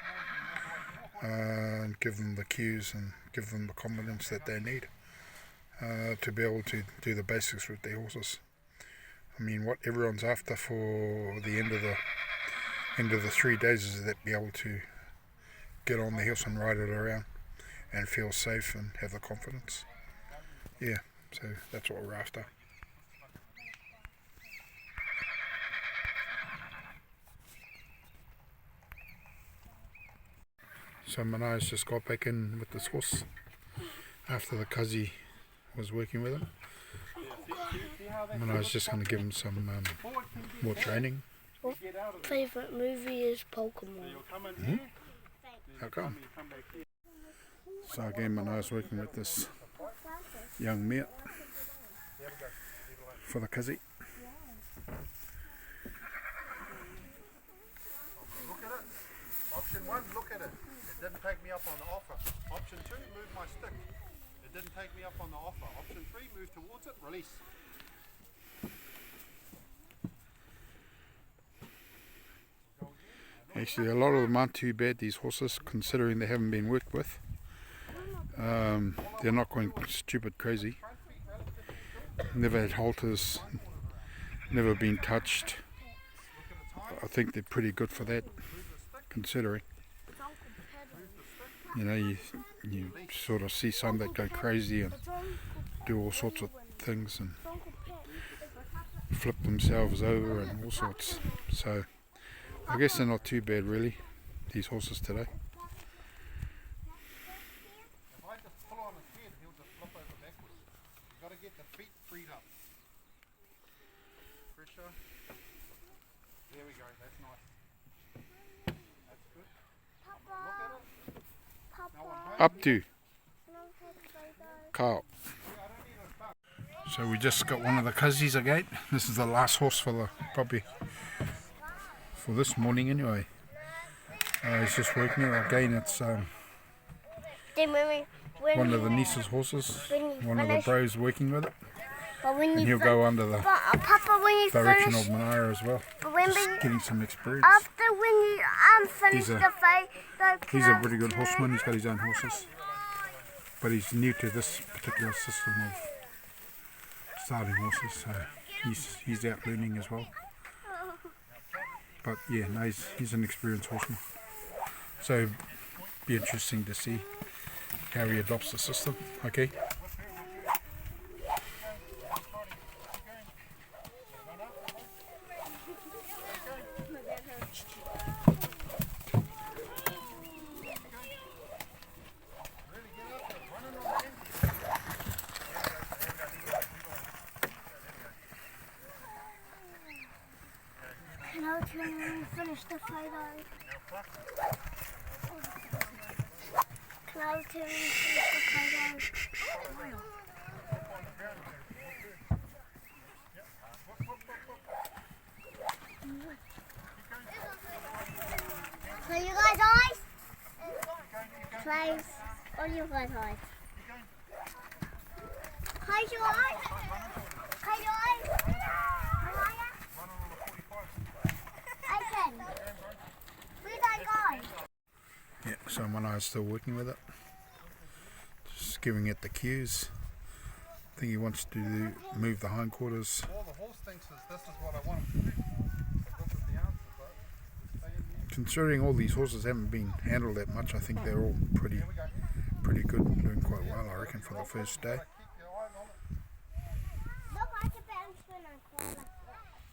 and give them the cues and give them the confidence that they need to be able to do the basics with their horses. I mean, what everyone's after for the end of the 3 days is that be able to get on the horse and ride it around and feel safe and have the confidence. Yeah, so that's what we're after. So Manai's just got back in with this horse after the Kazi was working with him. Manai's just going to give him some more training. Favourite movie is Pokemon. How come? So again, Manai's working with this young mare for the Kazi. Look at it. Option 1, look at it. It didn't take me up on the offer. Option 2, move my stick. It didn't take me up on the offer. Option 3, move towards it, release. Actually, a lot of them aren't too bad, these horses, considering they haven't been worked with. They're not going stupid crazy. Never had halters, never been touched. I think they're pretty good for that, considering. You know, you sort of see some that go crazy and do all sorts of things and flip themselves over and all sorts. So I guess they're not too bad really, these horses today. If I just pull on his head, he'll just flip over backwards. You've got to get the feet freed up. Pressure. There we go, that's nice. That's good. Look at it. Up to Carl. So we just got one of the Kazis again. This is the last horse for this morning anyway. He's just working it again. It's one of the niece's horses. One of the bros working with it. And he'll go under the direction of Manaya as well. Just getting some experience. After when you finish the fight, He's a pretty good horseman. He's got his own horses. But he's new to this particular system of starting horses. So he's out learning as well. But yeah, no, he's an experienced horseman. So it'll be interesting to see how he adopts the system. Okay. Can I finish the fight out? Can I finish the fight out? eyes. On your right eye. Close your eyes. Close your eyes. Mariah. Open. Where'd I go? Yeah, so one eye's still working with it. Just giving it the cues. I think he wants to move the hindquarters. All the horse thinks is this is what I want him to do. So this is the answer, but stay in the Considering all these horses haven't been handled that much, I think they're all pretty good, doing quite well, I reckon, for the first day. keep your eyes on it. Look, I can bounce when I call like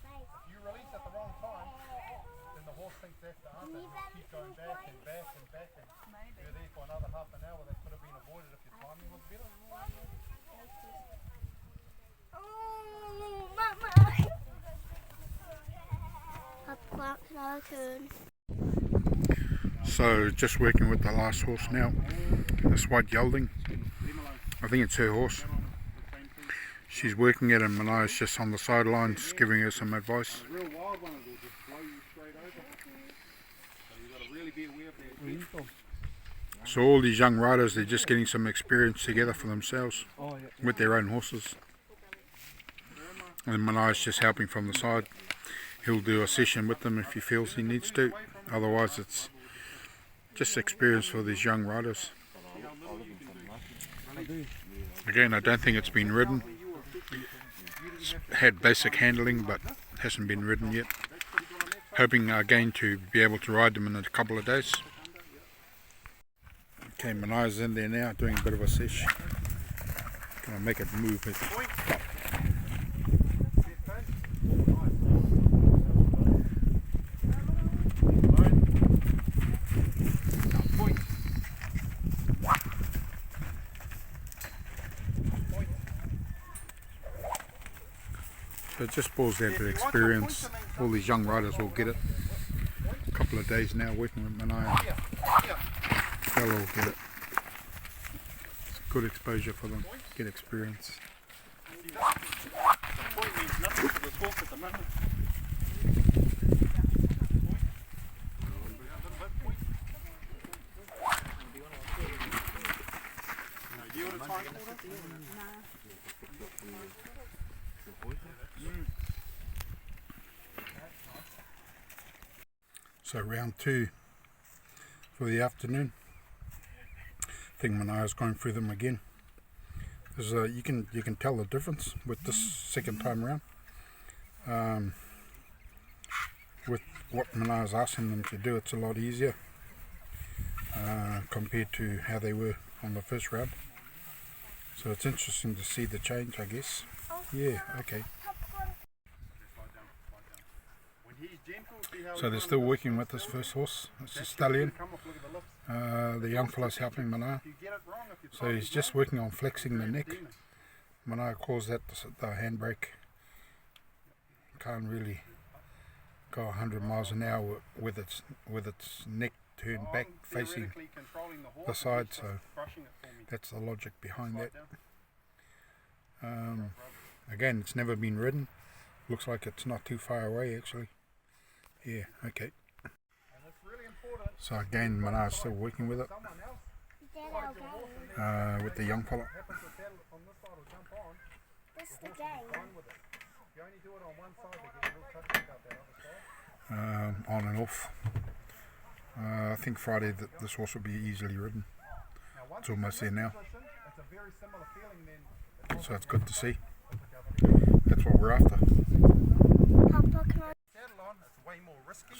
that. If you release at the wrong time, then the horse thinks that's the answer. You keep going back and back and back, and you're there for another half an hour. That could have been avoided if your timing was better. Oh, Mama. I've got another turn. So just working with the last horse now, this white gelding. I think it's her horse. She's working it and Manaya's just on the sidelines giving her some advice. A real wild one will just blow you straight over. So you've got to really be aware of their So all these young riders, they're just getting some experience together for themselves with their own horses. And Manaya's just helping from the side. He'll do a session with them if he feels he needs to. Otherwise it's just experience for these young riders. Again, I don't think it's been ridden. It's had basic handling but hasn't been ridden yet. Hoping again to be able to ride them in a couple of days. Okay, Manaya's in there now doing a bit of a sesh. Gonna make it move. Stop. So it just boils down to experience. All these young riders will get it. A couple of days now working with Manaya. They'll all get it. It's good exposure for them. Get experience. point means nothing to the talk at the moment. Do you want a time So round 2 for the afternoon. I think Manaya's going through them again. Because you can tell the difference with this second time round. With what Manaya's asking them to do, it's a lot easier compared to how they were on the first round. So it's interesting to see the change, I guess. Yeah, okay. So they're still working with this first horse. It's a stallion. The young fella's helping Manaya. So he's just working on flexing the neck. Manaya calls that the handbrake. Can't really go 100 miles an hour with its neck turned back facing the side. So that's the logic behind that. Again, it's never been ridden. Looks like it's not too far away actually. Yeah, okay. So again, Manaya's still working with it. With the young fella. That's the game. On and off. I think Friday this horse will be easily ridden. It's almost there now. So it's good to see. That's what we're after. Papa, can I?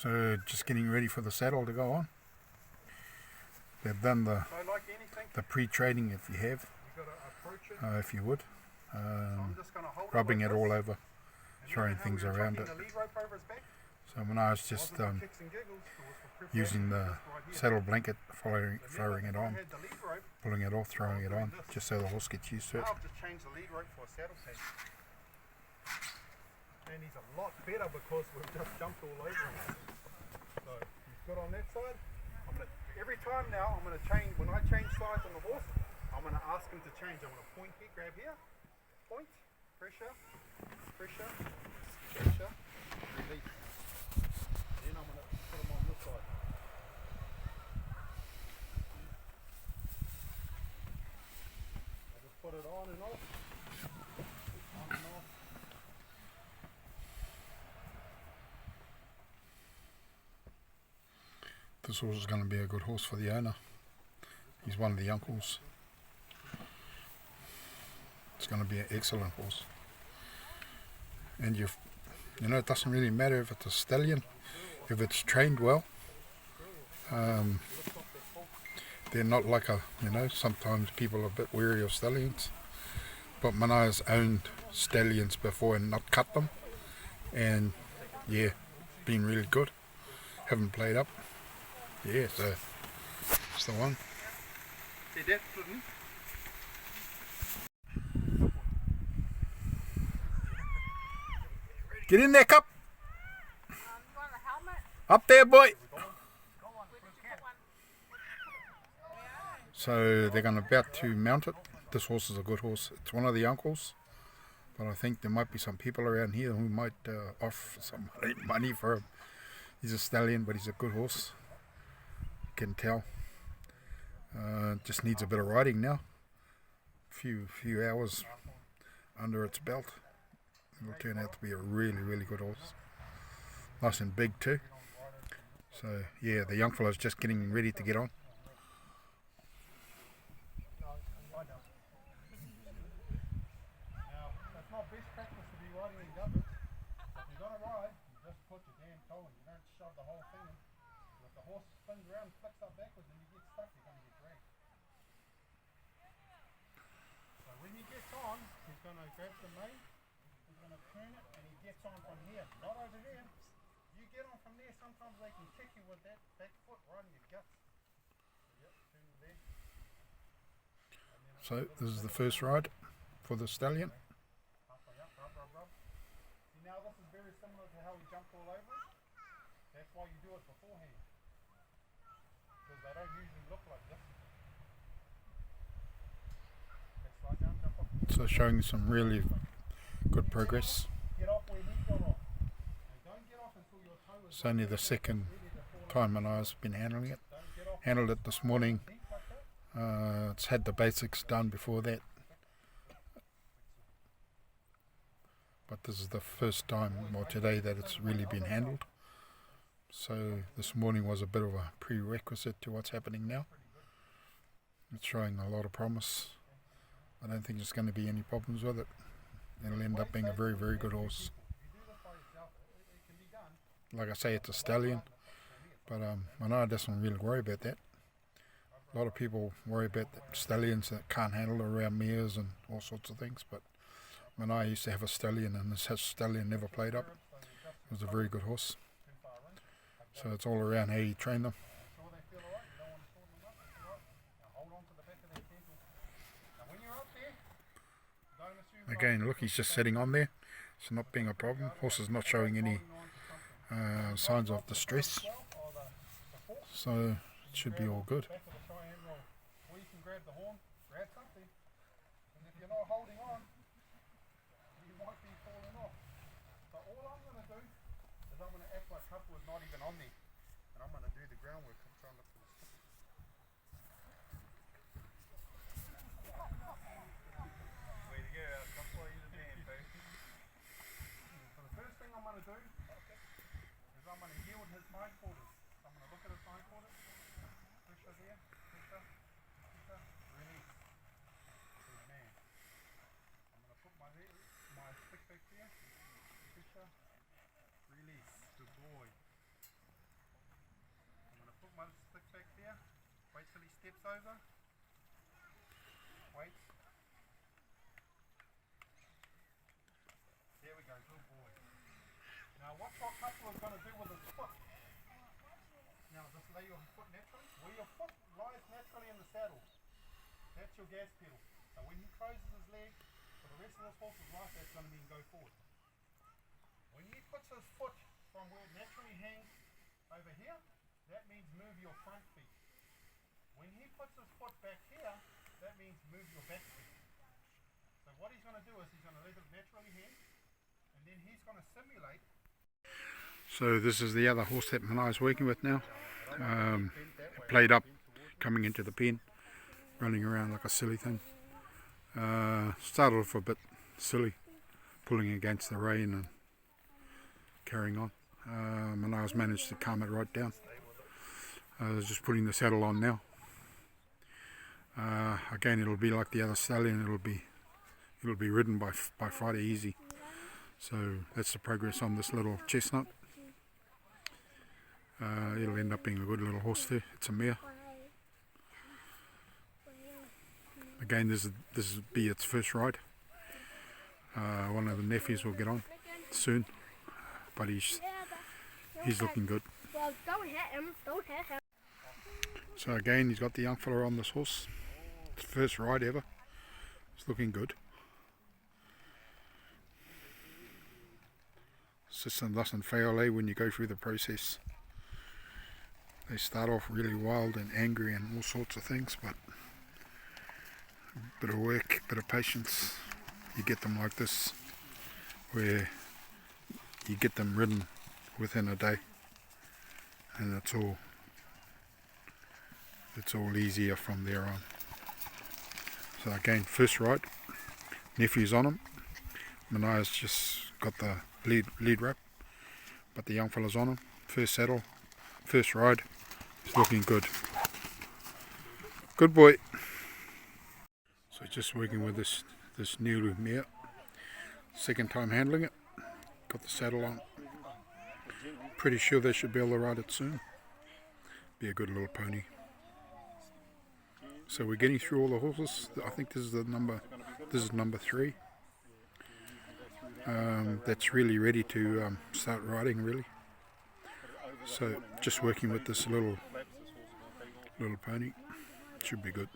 So just getting ready for the saddle to go on. They've done the pre-training if you have, if you would. Rubbing it all over, throwing things around it. So Manaya's just using the saddle blanket, throwing it on, pulling it off, throwing it on, just so the horse gets used to it. And he's a lot better because we've just jumped all over him. So he's good on that side. Every time now I'm going to change, when I change sides on the horse, I'm going to ask him to change. I'm going to point here, grab here, point, pressure, pressure, pressure, release. Then I'm going to put him on this side. This horse is going to be a good horse for the owner. He's one of the uncles. It's going to be an excellent horse. And you know, it doesn't really matter if it's a stallion, if it's trained well. They're not like a, you know, sometimes people are a bit wary of stallions. But Manaya's owned stallions before and not cut them. And yeah, been really good. Haven't played up. Yeah, so it's the one. Get in there, Cup. Up there, boy. So they're about to mount it. This horse is a good horse. It's one of the uncles, but I think there might be some people around here who might offer some money for him. He's a stallion, but he's a good horse. You can tell. Just needs a bit of riding now. Few hours under its belt. It'll turn out to be a really, really good horse. Nice and big too. So yeah, the young fella's just getting ready to get on. Now, it's not best practice to be riding in gubbins. If you're going to ride, you just put your damn toe in. You don't shove the whole thing in. If the horse spins around, flicks up backwards, and you get stuck, you're going to get dragged. So when he gets on, he's going to grab the mane, he's going to turn it, and he gets on from here, not over there. You get on from there, sometimes they can kick you with that back foot right in your guts. Yep, turn your leg. So this is the first ride for the stallion. Halfway up, rub. See, now this is very similar to how we jumped all over it. That's why you do it beforehand. Because they don't usually look like this. Okay, slide down, jump up. So showing some really good progress. Get off where he got off. And don't get off until your toe is It's only the second ready to fall. time Manaya's been handling it. Don't get off Handled it this morning. deep like that. It's had the basics done before that. But this is the first time, or today, that it's really been handled. So this morning was a bit of a prerequisite to what's happening now. It's showing a lot of promise. I don't think there's going to be any problems with it. It'll end up being a very, very good horse. Like I say, it's a stallion, but Manaya doesn't really worry about that. A lot of people worry about the stallions that can't handle around mares and all sorts of things, but Manaya used to have a stallion, and this stallion never played up. It was a very good horse. So it's all around how you train them. Again, look, he's just sitting on there. It's not being a problem. Horse is not showing any signs of distress. So it should be all good. Back of the triangle, or you can grab the horn, grab something, and if you're not holding on, you might be falling off. So all I'm going to do is I'm going to act like Couple is not even on there, and I'm going to do the groundwork. I'm trying to look for the stick. Way to go, couple of you the damn baby. So the first thing I'm going to do is I'm going to yield his hindquarters. I'm going to look at his hindquarters. Pressure there, pressure, release. Good man. I'm going to put my stick back there. Pressure, release. Good boy. I'm going to put my stick back there. Wait till he steps over. Wait. There we go, good boy. Now watch what Couple is going to do with his foot. Now just lay your foot naturally. Where your foot lies naturally in the saddle, that's your gas pedal. So when he closes his leg, for the rest of this horse's life, that's going to mean go forward. When he puts his foot from where it naturally hangs over here, that means move your front feet. When he puts his foot back here, that means move your back feet. So what he's going to do is he's going to let it naturally hang, and then he's going to simulate. So this is the other horse that Manaya's working with now. Played up, coming into the pen, running around like a silly thing. Started off a bit silly, pulling against the rein and carrying on. Manaya's managed to calm it right down. Just putting the saddle on now. Again, it'll be like the other stallion. It'll be ridden by Friday easy. So that's the progress on this little chestnut. It'll end up being a good little horse too. It's a mare. Again, this will be its first ride. One of the nephews will get on soon, but he's looking good. Well, don't hit him. Don't hit him. So again, he's got the young fella on this horse. It's first ride ever. It's looking good. System doesn't fail, when you go through the process. They start off really wild and angry and all sorts of things, but a bit of work, a bit of patience, you get them like this, where you get them ridden within a day, and it's all easier from there on. So again, first ride, nephew's on him. Manaya's just got the lead rope, but the young fella's on him. First saddle, first ride. It's looking good. Good boy. So just working with this new mare. Second time handling it. Got the saddle on. Pretty sure they should be able to ride it soon. Be a good little pony. So we're getting through all the horses. I think this is number 3. That's really ready to start riding, really. So just working with this little pony. Should be good.